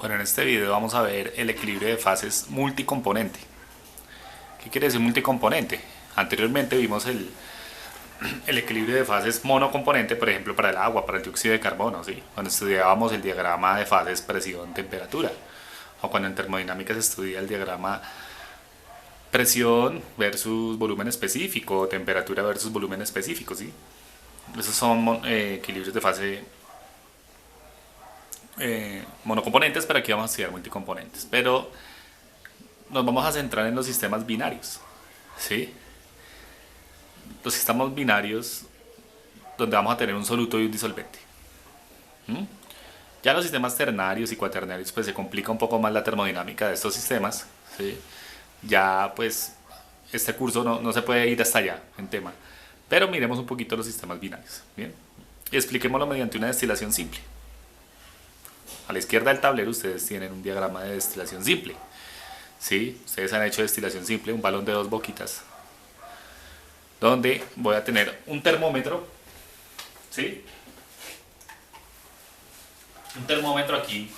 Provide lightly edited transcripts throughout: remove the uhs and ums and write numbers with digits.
Bueno, en este video vamos a ver el equilibrio de fases multicomponente. ¿Qué quiere decir multicomponente? Anteriormente vimos el equilibrio de fases monocomponente, por ejemplo, para el agua, para el dióxido de carbono, ¿sí? Cuando estudiábamos el diagrama de fases presión-temperatura, o cuando en termodinámica se estudia el diagrama presión versus volumen específico, temperatura versus volumen específico, ¿sí? Esos son equilibrios de fase monocomponentes, pero aquí vamos a estudiar multicomponentes. Pero nos vamos a centrar en los sistemas binarios, ¿sí? Los sistemas binarios donde vamos a tener un soluto y un disolvente. ¿Mm? Ya los sistemas ternarios y cuaternarios pues se complica un poco más la termodinámica de estos sistemas, ¿sí? Ya pues este curso no se puede ir hasta allá en tema, pero miremos un poquito los sistemas binarios, ¿bien? Y expliquémoslo mediante una destilación simple. A la izquierda del tablero ustedes tienen un diagrama de destilación simple, ¿sí? Ustedes han hecho destilación simple, un balón de dos boquitas, donde voy a tener un termómetro, ¿sí? Un termómetro aquí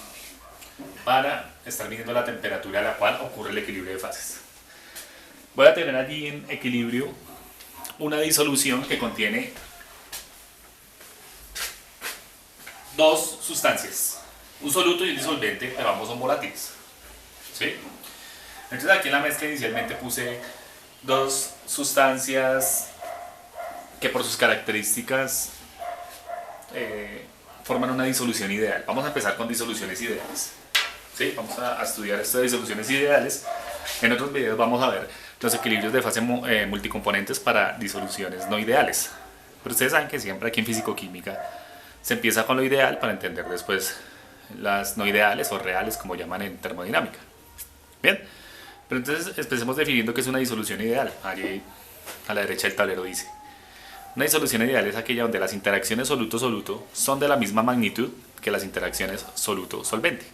para estar midiendo la temperatura a la cual ocurre el equilibrio de fases. Voy a tener allí en equilibrio una disolución que contiene dos sustancias, un soluto y un disolvente, pero ambos son volátiles, ¿sí? Entonces aquí en la mezcla inicialmente puse dos sustancias que por sus características forman una disolución ideal. Vamos a empezar con disoluciones ideales, ¿sí? Vamos a estudiar estas disoluciones ideales. En otros videos vamos a ver los equilibrios de fase multicomponentes para disoluciones no ideales. Pero ustedes saben que siempre aquí en físico-química se empieza con lo ideal para entender después las no ideales o reales, como llaman en termodinámica. Bien, pero entonces empecemos definiendo qué es una disolución ideal. Allí a la derecha del tablero dice: una disolución ideal es aquella donde las interacciones soluto-soluto son de la misma magnitud que las interacciones soluto-solvente.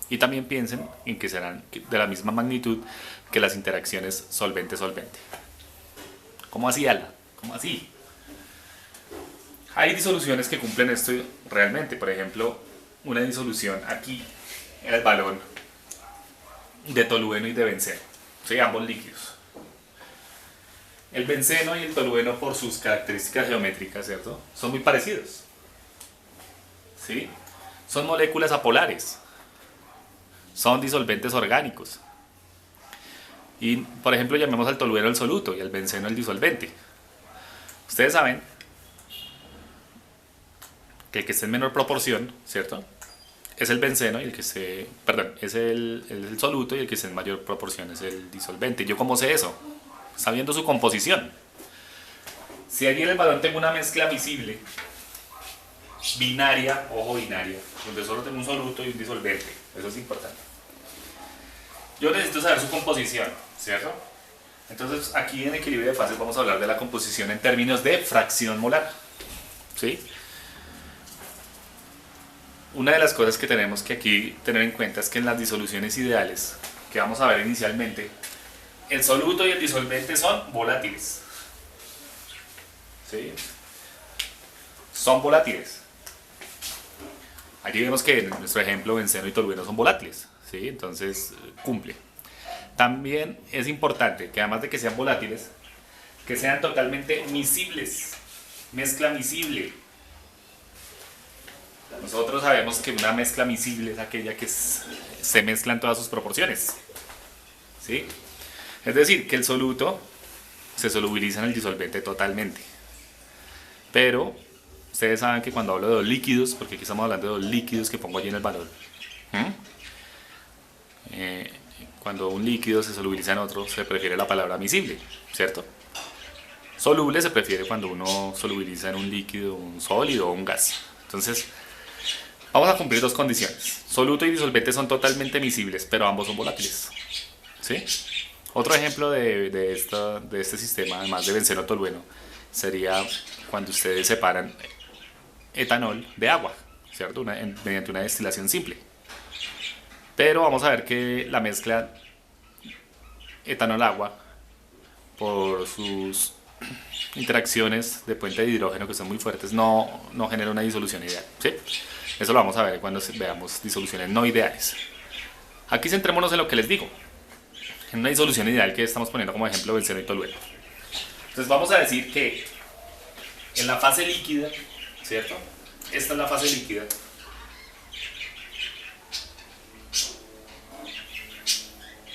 Y también piensen en que serán de la misma magnitud que las interacciones solvente-solvente. ¿Cómo así, Ala? ¿Cómo así? Hay disoluciones que cumplen esto realmente. Por ejemplo, una disolución aquí en el balón de tolueno y de benceno, ¿sí? Ambos líquidos. El benceno y el tolueno, por sus características geométricas, ¿cierto?, son muy parecidos, ¿sí? Son moléculas apolares, son disolventes orgánicos. Y, por ejemplo, llamemos al tolueno el soluto y al benceno el disolvente. Ustedes saben que el que esté en menor proporción, ¿cierto?, es el benceno, y el que esté, perdón, es el soluto, y el que esté en mayor proporción es el disolvente. ¿Yo cómo sé eso? Sabiendo su composición. Si allí en el balón tengo una mezcla miscible, binaria, ojo, binaria, donde solo tengo un soluto y un disolvente, eso es importante, yo necesito saber su composición, ¿cierto? Entonces aquí en equilibrio de fases vamos a hablar de la composición en términos de fracción molar, ¿sí? Una de las cosas que tenemos que aquí tener en cuenta es que en las disoluciones ideales que vamos a ver inicialmente, el soluto y el disolvente son volátiles, ¿sí? Son volátiles. Aquí vemos que en nuestro ejemplo benceno y tolueno son volátiles, ¿sí? Entonces cumple. También es importante que, además de que sean volátiles, que sean totalmente miscibles, mezcla miscible. Nosotros sabemos que una mezcla miscible es aquella que se mezcla en todas sus proporciones, ¿sí? Es decir, que el soluto se solubiliza en el disolvente totalmente. Pero ustedes saben que cuando hablo de dos líquidos, porque aquí estamos hablando de dos líquidos que pongo allí en el balón, cuando un líquido se solubiliza en otro, se prefiere la palabra miscible, ¿cierto? Soluble se prefiere cuando uno solubiliza en un líquido, un sólido o un gas. Entonces, vamos a cumplir dos condiciones. Soluto y disolvente son totalmente miscibles, pero ambos son volátiles, ¿sí? Otro ejemplo de este sistema, además de benceno-tolueno, sería cuando ustedes separan etanol de agua, ¿cierto? Mediante una destilación simple. Pero vamos a ver que la mezcla etanol-agua, por sus interacciones de puente de hidrógeno que son muy fuertes, no genera una disolución ideal, ¿sí? Eso lo vamos a ver cuando veamos disoluciones no ideales. Aquí centrémonos en lo que les digo, en una disolución ideal que estamos poniendo como ejemplo benceno y tolueno. Entonces vamos a decir que en la fase líquida, ¿cierto? Esta es la fase líquida.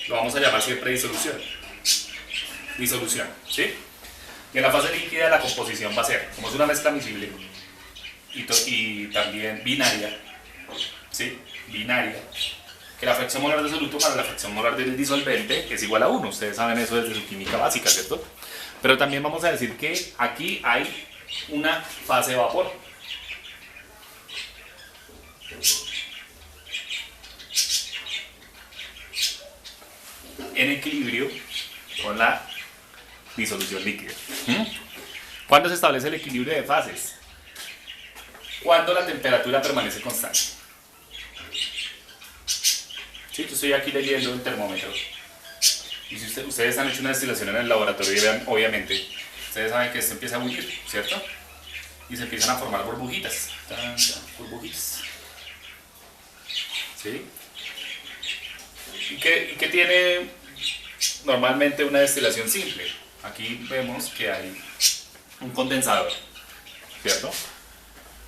Lo vamos a llamar siempre disolución. Disolución, ¿sí? Y en la fase líquida la composición va a ser, como es una mezcla miscible y también binaria, ¿sí? Binaria, que la fracción molar de soluto para la fracción molar del disolvente es igual a 1. Ustedes saben eso desde su química básica, ¿cierto? Pero también vamos a decir que aquí hay una fase de vapor. En equilibrio con la disolución líquida. ¿Cuándo se establece el equilibrio de fases? Cuando la temperatura permanece constante. ¿Sí? Yo estoy aquí leyendo el termómetro. Y si ustedes han hecho una destilación en el laboratorio, obviamente, ustedes saben que esto empieza a bullir, ¿cierto? Y se empiezan a formar burbujitas. Burbujitas. ¿Sí? ¿Y qué tiene normalmente una destilación simple? Aquí vemos que hay un condensador, ¿cierto?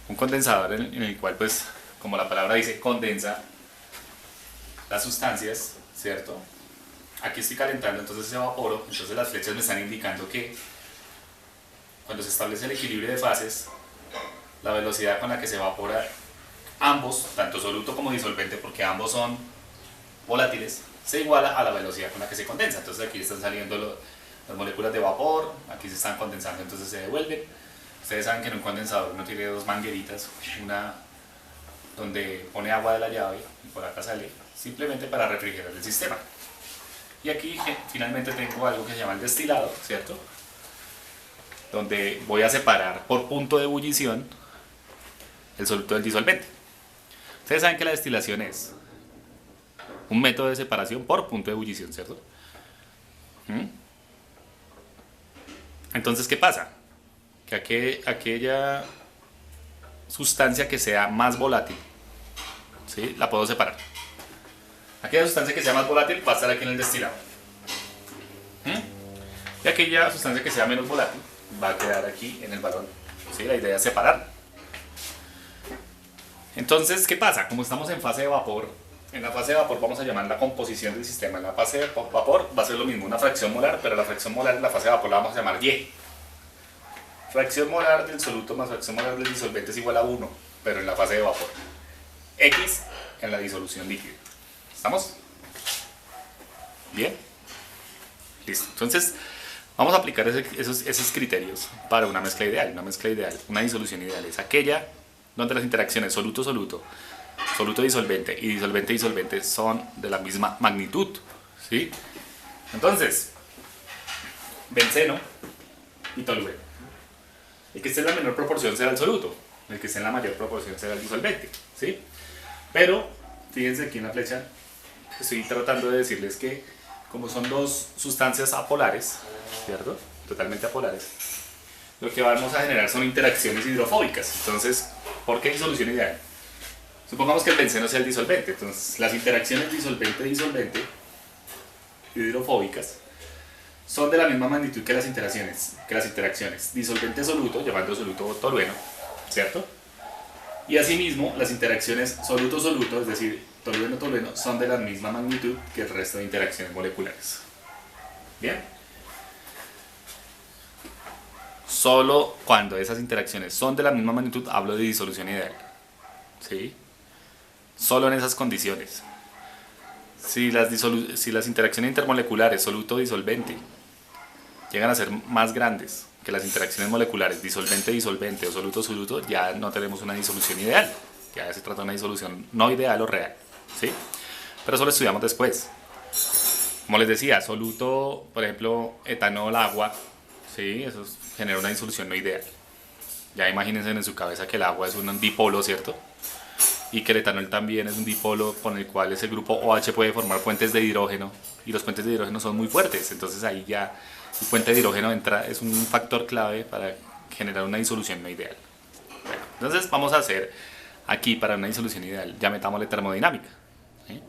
Un condensador en el cual, pues, como la palabra dice, condensa las sustancias, ¿cierto? Aquí estoy calentando, entonces se evaporo, entonces las flechas me están indicando que cuando se establece el equilibrio de fases, la velocidad con la que se evapora ambos, tanto soluto como disolvente, porque ambos son volátiles, se iguala a la velocidad con la que se condensa. Entonces aquí están saliendo las moléculas de vapor, aquí se están condensando, entonces se devuelven. Ustedes saben que en un condensador uno tiene dos mangueritas, una donde pone agua de la llave y por acá sale, simplemente para refrigerar el sistema. Y aquí finalmente tengo algo que se llama el destilado, ¿cierto? Donde voy a separar por punto de ebullición el soluto del disolvente. Ustedes saben que la destilación es un método de separación por punto de ebullición, ¿cierto? Entonces, ¿qué pasa? Que aquella sustancia que sea más volátil, ¿sí? La puedo separar. Aquella sustancia que sea más volátil va a estar aquí en el destilado. Y aquella sustancia que sea menos volátil va a quedar aquí en el balón. ¿Sí? La idea es separar. Entonces, ¿qué pasa? Como estamos en fase de vapor, en la fase de vapor vamos a llamar la composición del sistema. En la fase de vapor va a ser lo mismo, una fracción molar, pero la fracción molar en la fase de vapor la vamos a llamar Y. Fracción molar del soluto más fracción molar del disolvente es igual a 1, pero en la fase de vapor. X en la disolución líquida. ¿Estamos? ¿Bien? Listo. Entonces, vamos a aplicar esos criterios para una mezcla ideal. Una mezcla ideal, una disolución ideal es aquella donde las interacciones soluto-soluto, soluto-disolvente y disolvente-disolvente son de la misma magnitud. ¿Sí? Entonces, benceno y tolueno. El que esté en la menor proporción será el soluto, el que esté en la mayor proporción será el disolvente. ¿Sí? Pero, fíjense aquí en la flecha, estoy tratando de decirles que como son dos sustancias apolares, ¿cierto? Totalmente apolares, lo que vamos a generar son interacciones hidrofóbicas. Entonces, ¿por qué disolución ideal? Supongamos que el benceno sea el disolvente, entonces las interacciones disolvente-disolvente hidrofóbicas son de la misma magnitud que las interacciones disolvente-soluto, llamando soluto tolueno, ¿cierto? Y asimismo, las interacciones soluto-soluto, es decir, tolueno-tolueno, son de la misma magnitud que el resto de interacciones moleculares. ¿Bien? Solo cuando esas interacciones son de la misma magnitud hablo de disolución ideal. ¿Sí? Solo en esas condiciones. Si las interacciones intermoleculares soluto-disolvente llegan a ser más grandes que las interacciones moleculares disolvente-disolvente o soluto-soluto, ya no tenemos una disolución ideal. Ya se trata de una disolución no ideal o real. ¿Sí? Pero eso lo estudiamos después. Como les decía, soluto, por ejemplo, etanol, agua, ¿sí? Eso genera una disolución no ideal. Ya imagínense en su cabeza que el agua es un dipolo, ¿cierto? Y que el etanol también es un dipolo con el cual ese grupo OH puede formar puentes de hidrógeno, y los puentes de hidrógeno son muy fuertes, entonces ahí ya el puente de hidrógeno es un factor clave para generar una disolución no ideal. Bueno, entonces vamos a hacer Aquí, para una disolución ideal, ya metámosle termodinámica. ¿Sí?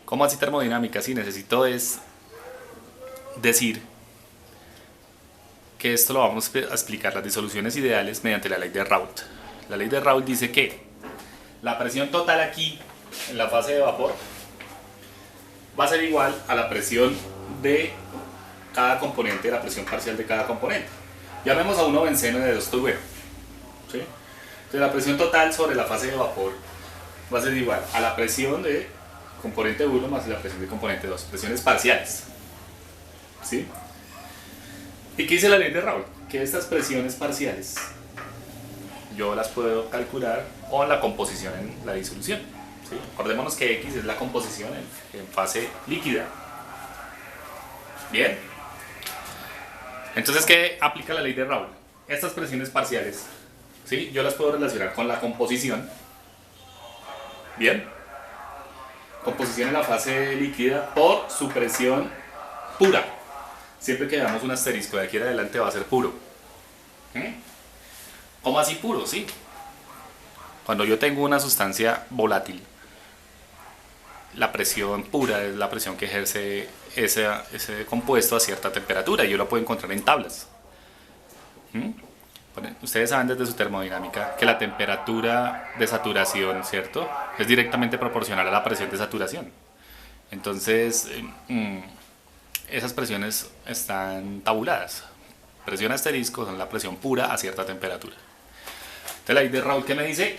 ¿Cómo así termodinámica? Sí, necesito es decir que esto lo vamos a explicar, las disoluciones ideales, mediante la ley de Raoult. La ley de Raoult dice que la presión total aquí, en la fase de vapor, va a ser igual a la presión de cada componente, la presión parcial de cada componente. Llamemos a uno benceno y a dos tolueno. ¿Sí? Entonces la presión total sobre la fase de vapor va a ser igual a la presión de componente 1 más la presión de componente 2, presiones parciales. ¿Sí? ¿Y qué dice la ley de Raoult? Que estas presiones parciales yo las puedo calcular con la composición en la disolución. ¿Sí? Acordémonos que X es la composición en fase líquida. Bien. Entonces, ¿qué aplica la ley de Raoult? Estas presiones parciales, ¿sí? Yo las puedo relacionar con la composición. Bien. Composición en la fase líquida por su presión pura. Siempre que veamos un asterisco de aquí en adelante va a ser puro. ¿Cómo así puro? Sí. Cuando yo tengo una sustancia volátil, la presión pura es la presión que ejerce ese compuesto a cierta temperatura y yo lo puedo encontrar en tablas. Ustedes saben desde su termodinámica que la temperatura de saturación, ¿cierto?, es directamente proporcional a la presión de saturación. Entonces, esas presiones están tabuladas. Presión asterisco son la presión pura a cierta temperatura. Entonces la ley de Raoult, ¿qué me dice?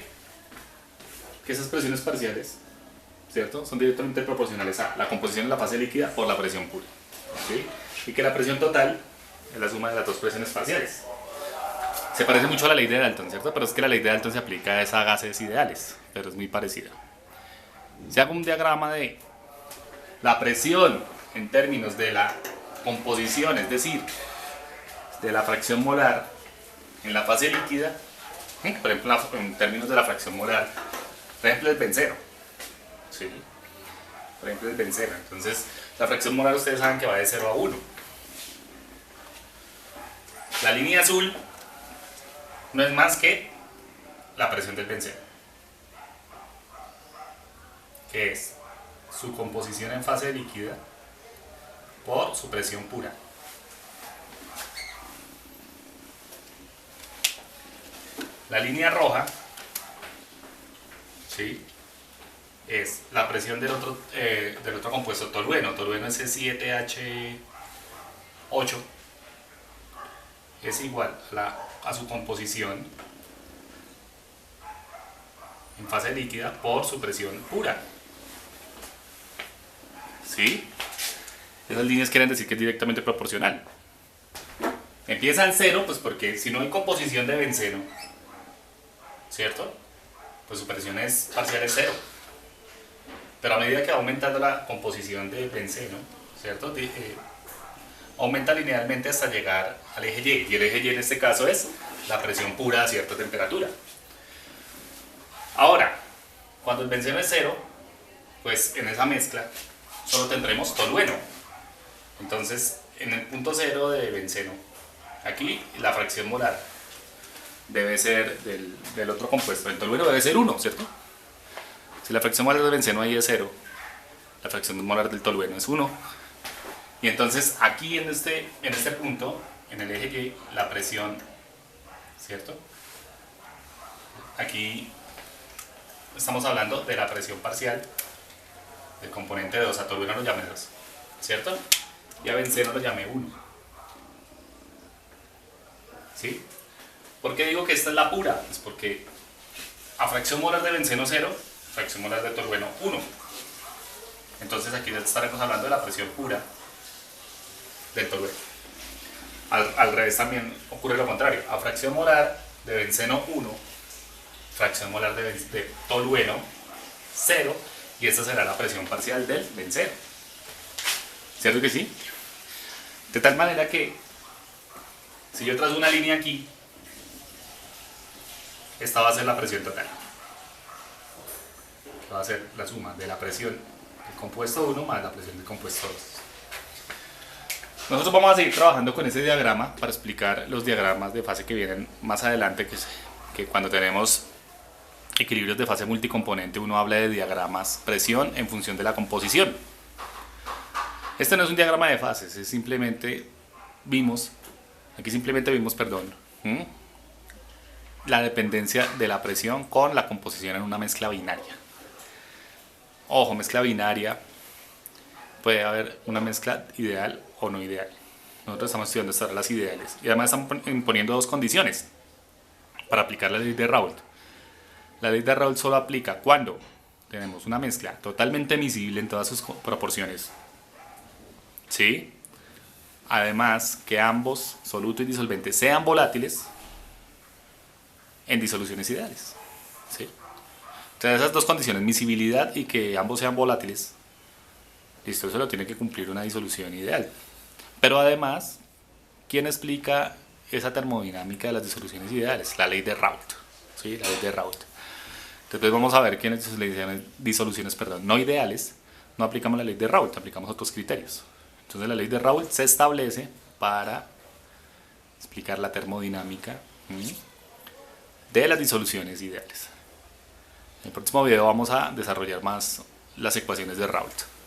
Que esas presiones parciales, ¿cierto?, son directamente proporcionales a la composición de la fase líquida por la presión pura. ¿Sí? Y que la presión total es la suma de las dos presiones parciales. Se parece mucho a la ley de Dalton, ¿cierto? Pero es que la ley de Dalton se aplica a gases ideales, pero es muy parecida. Si hago un diagrama de la presión en términos de la composición, es decir, de la fracción molar en la fase líquida, por ejemplo, en términos de la fracción molar, por ejemplo, el benceno. ¿Sí? Por ejemplo, el benceno. Entonces, la fracción molar ustedes saben que va de 0 a 1. La línea azul no es más que la presión del benceno, que es su composición en fase líquida por su presión pura. La línea roja, ¿sí?, es la presión del otro compuesto tolueno. Tolueno es C7H8, es igual a su composición en fase líquida por su presión pura. ¿Sí? Esas líneas quieren decir que es directamente proporcional. Empieza en 0, pues porque si no hay composición de benceno, ¿cierto?, pues su presión parcial es 0. Pero a medida que va aumentando la composición de benceno, ¿cierto?, aumenta linealmente hasta llegar al eje Y. Y el eje Y en este caso es la presión pura a cierta temperatura. Ahora, cuando el benceno es 0, pues en esa mezcla solo tendremos tolueno. Entonces, en el punto 0 de benceno, aquí la fracción molar debe ser del otro compuesto. El tolueno debe ser 1, ¿cierto? Si la fracción molar del benceno ahí es 0, la fracción molar del tolueno es 1. Y entonces aquí en este punto, en el eje Y, la presión, ¿cierto? Aquí estamos hablando de la presión parcial del componente 2, a tolueno lo llamé 2, ¿cierto? Y a benceno lo llamé 1. ¿Sí? ¿Por qué digo que esta es la pura? Pues porque a fracción molar de benceno 0, fracción molar de tolueno 1. Entonces aquí estaremos hablando de la presión pura del tolueno. Al revés también ocurre lo contrario. A fracción molar de benceno 1, fracción molar de tolueno 0, y esta será la presión parcial del benceno. ¿Cierto que sí? De tal manera que si yo trazo una línea aquí, esta va a ser la presión total. Va a ser la suma de la presión del compuesto 1 más la presión del compuesto 2. Nosotros vamos a seguir trabajando con ese diagrama para explicar los diagramas de fase que vienen más adelante, que cuando tenemos equilibrios de fase multicomponente, uno habla de diagramas presión en función de la composición. Este no es un diagrama de fases, es simplemente vimos, perdón, la dependencia de la presión con la composición en una mezcla binaria. Ojo, mezcla binaria, puede haber una mezcla ideal o no ideal. Nosotros estamos estudiando estas las ideales y además estamos imponiendo dos condiciones para aplicar la ley de Raoult. La ley de Raoult solo aplica cuando tenemos una mezcla totalmente miscible en todas sus proporciones. ¿Sí? Además, que ambos, soluto y disolvente, sean volátiles en disoluciones ideales. ¿Sí? Entonces, esas dos condiciones, miscibilidad y que ambos sean volátiles, listo, eso lo tiene que cumplir una disolución ideal. Pero además, ¿quién explica esa termodinámica de las disoluciones ideales? La ley de Raoult. ¿Sí? La ley de Raoult. Entonces vamos a ver que en las disoluciones no ideales no aplicamos la ley de Raoult, aplicamos otros criterios. Entonces la ley de Raoult se establece para explicar la termodinámica de las disoluciones ideales. En el próximo video vamos a desarrollar más las ecuaciones de Raoult.